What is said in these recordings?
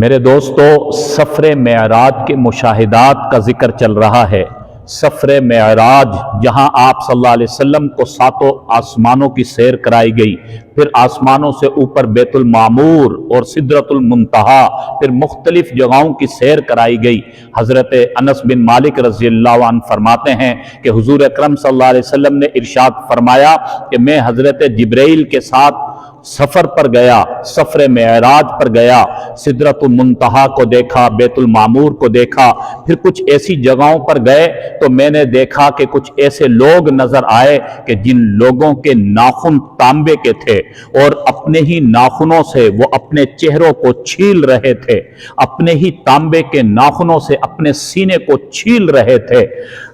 میرے دوستو، سفر معراج کے مشاہدات کا ذکر چل رہا ہے۔ سفر معراج جہاں آپ صلی اللہ علیہ وسلم کو ساتوں آسمانوں کی سیر کرائی گئی، پھر آسمانوں سے اوپر بیت المعمور اور سدرۃ المنتہا، پھر مختلف جگہوں کی سیر کرائی گئی۔ حضرت انس بن مالک رضی اللہ عنہ فرماتے ہیں کہ حضور اکرم صلی اللہ علیہ وسلم نے ارشاد فرمایا کہ میں حضرت جبرائیل کے ساتھ سفر پر گیا، سفر معراج پر گیا، سدرۃ المنتہا کو دیکھا، بیت المعمور کو دیکھا، پھر کچھ ایسی جگہوں پر گئے تو میں نے دیکھا کہ کچھ ایسے لوگ نظر آئے کہ جن لوگوں کے ناخن تانبے کے تھے اور اپنے ہی ناخنوں سے وہ اپنے چہروں کو چھیل رہے تھے، اپنے ہی تانبے کے ناخنوں سے اپنے سینے کو چھیل رہے تھے۔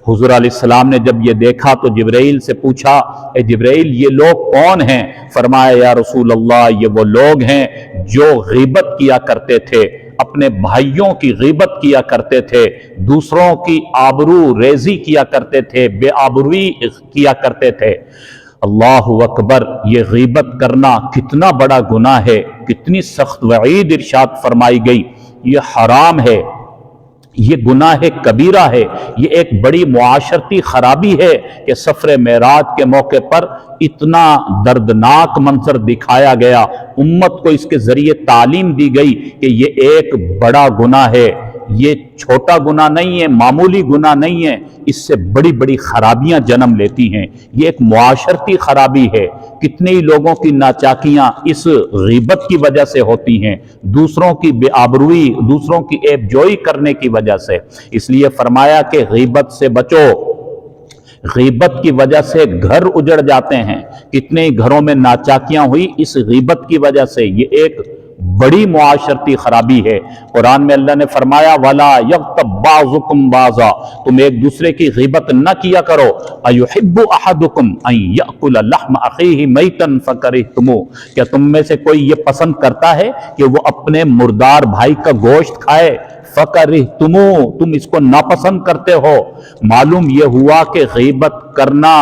حضور علیہ السلام نے جب یہ دیکھا تو جبرائیل سے پوچھا، اے جبرائیل یہ لوگ کون ہیں؟ فرمایا یا رسول اللہ یہ وہ لوگ ہیں جو غیبت کیا کرتے تھے، اپنے بھائیوں کی غیبت کیا کرتے تھے، دوسروں کی آبرو ریزی کیا کرتے تھے، بے آبروی کیا کرتے تھے۔ اللہ اکبر! یہ غیبت کرنا کتنا بڑا گناہ ہے، کتنی سخت وعید ارشاد فرمائی گئی۔ یہ حرام ہے، یہ گناہ کبیرہ ہے، یہ ایک بڑی معاشرتی خرابی ہے کہ سفر معراج کے موقع پر اتنا دردناک منظر دکھایا گیا، امت کو اس کے ذریعے تعلیم دی گئی کہ یہ ایک بڑا گناہ ہے، یہ چھوٹا گناہ نہیں ہے، معمولی گناہ نہیں ہے، اس سے بڑی بڑی خرابیاں جنم لیتی ہیں، یہ ایک معاشرتی خرابی ہے۔ کتنے ہی لوگوں کی ناچاکیاں اس غیبت کی وجہ سے ہوتی ہیں، دوسروں کی بے آبروئی، دوسروں کی عیب جوئی کرنے کی وجہ سے۔ اس لیے فرمایا کہ غیبت سے بچو، غیبت کی وجہ سے گھر اجڑ جاتے ہیں، کتنے ہی گھروں میں ناچاکیاں ہوئی اس غیبت کی وجہ سے۔ یہ ایک بڑی معاشرتی خرابی ہے۔ قرآن میں اللہ نے فرمایا وَلَا يَغْتَبْ بَعْضُكُمْ بَعْضًا، تم ایک دوسرے کی غیبت نہ کیا کرو۔ أَيُحِبُّ أَحَدُكُمْ أَن يَأْكُلَ لَحْمَ أَخِيهِ مَيْتًا فَكَرِهْتُمُوهُ، کیا تم میں سے کوئی یہ پسند کرتا ہے کہ وہ اپنے مردار بھائی کا گوشت کھائے؟ فَكَرِهْتُمُوهُ، تم اس کو ناپسند کرتے ہو۔ معلوم یہ ہوا کہ غیبت کرنا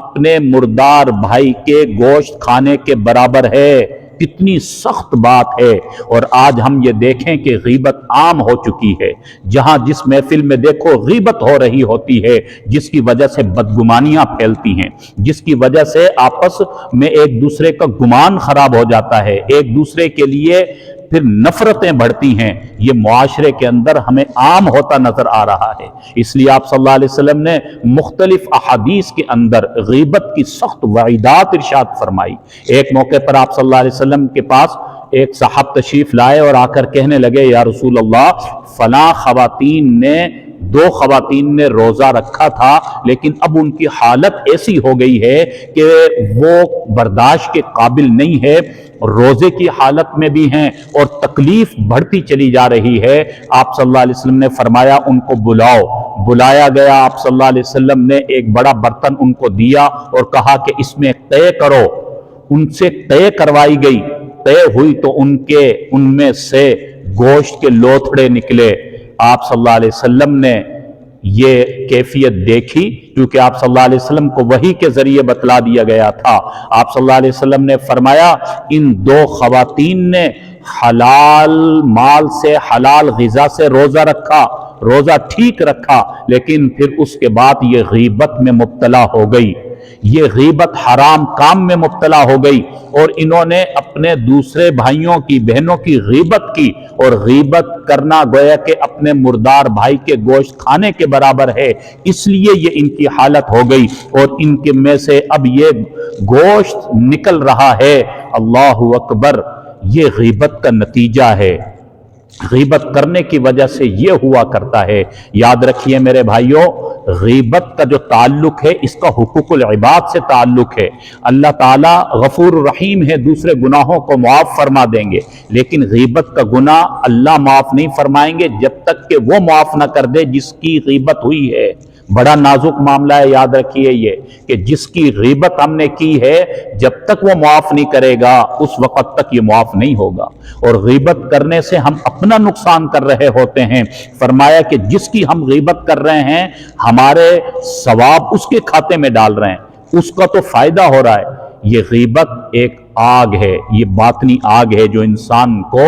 اپنے مردار بھائی کے گوشت کھانے کے برابر ہے۔ کتنی سخت بات ہے، اور آج ہم یہ دیکھیں کہ غیبت عام ہو چکی ہے۔ جہاں جس محفل میں دیکھو غیبت ہو رہی ہوتی ہے، جس کی وجہ سے بدگمانیاں پھیلتی ہیں، جس کی وجہ سے آپس میں ایک دوسرے کا گمان خراب ہو جاتا ہے، ایک دوسرے کے لیے پھر نفرتیں بڑھتی ہیں۔ یہ معاشرے کے اندر ہمیں عام ہوتا نظر آ رہا ہے۔ اس لیے آپ صلی اللہ علیہ وسلم نے مختلف احادیث کے اندر غیبت کی سخت وعیدات ارشاد فرمائی۔ ایک موقع پر آپ صلی اللہ علیہ وسلم کے پاس ایک صاحب تشریف لائے اور آ کر کہنے لگے یا رسول اللہ فلاں دو خواتین نے روزہ رکھا تھا، لیکن اب ان کی حالت ایسی ہو گئی ہے کہ وہ برداشت کے قابل نہیں ہے، روزے کی حالت میں بھی ہیں اور تکلیف بڑھتی چلی جا رہی ہے۔ آپ صلی اللہ علیہ وسلم نے فرمایا ان کو بلاؤ۔ بلایا گیا، آپ صلی اللہ علیہ وسلم نے ایک بڑا برتن ان کو دیا اور کہا کہ اس میں طے کرو۔ ان سے طے کروائی گئی، طے ہوئی تو ان میں سے گوشت کے لوتھڑے نکلے۔ آپ صلی اللہ علیہ وسلم نے یہ کیفیت دیکھی، کیونکہ آپ صلی اللہ علیہ وسلم کو وحی کے ذریعے بتلا دیا گیا تھا۔ آپ صلی اللہ علیہ وسلم نے فرمایا ان دو خواتین نے حلال مال سے، حلال غذا سے روزہ رکھا، روزہ ٹھیک رکھا، لیکن پھر اس کے بعد یہ غیبت میں مبتلا ہو گئی، یہ غیبت حرام کام میں مبتلا ہو گئی، اور انہوں نے اپنے دوسرے بھائیوں کی، بہنوں کی غیبت کی، اور غیبت کرنا گویا کہ اپنے مردار بھائی کے گوشت کھانے کے برابر ہے۔ اس لیے یہ ان کی حالت ہو گئی، اور ان کے میں سے اب یہ گوشت نکل رہا ہے۔ اللہ اکبر! یہ غیبت کا نتیجہ ہے، غیبت کرنے کی وجہ سے یہ ہوا کرتا ہے۔ یاد رکھیے میرے بھائیوں، غیبت کا جو تعلق ہے اس کا حقوق العباد سے تعلق ہے۔ اللہ تعالیٰ غفور الرحیم ہے، دوسرے گناہوں کو معاف فرما دیں گے، لیکن غیبت کا گناہ اللہ معاف نہیں فرمائیں گے جب تک کہ وہ معاف نہ کر دے جس کی غیبت ہوئی ہے۔ بڑا نازک معاملہ ہے، یاد رکھیے یہ کہ جس کی غیبت ہم نے کی ہے جب تک وہ معاف نہیں کرے گا اس وقت تک یہ معاف نہیں ہوگا، اور غیبت کرنے سے ہم اپنا نقصان کر رہے ہوتے ہیں۔ فرمایا کہ جس کی ہم غیبت کر رہے ہیں ہمارے ثواب اس کے کھاتے میں ڈال رہے ہیں، اس کا تو فائدہ ہو رہا ہے۔ یہ غیبت ایک آگ ہے، یہ باطنی آگ ہے جو انسان کو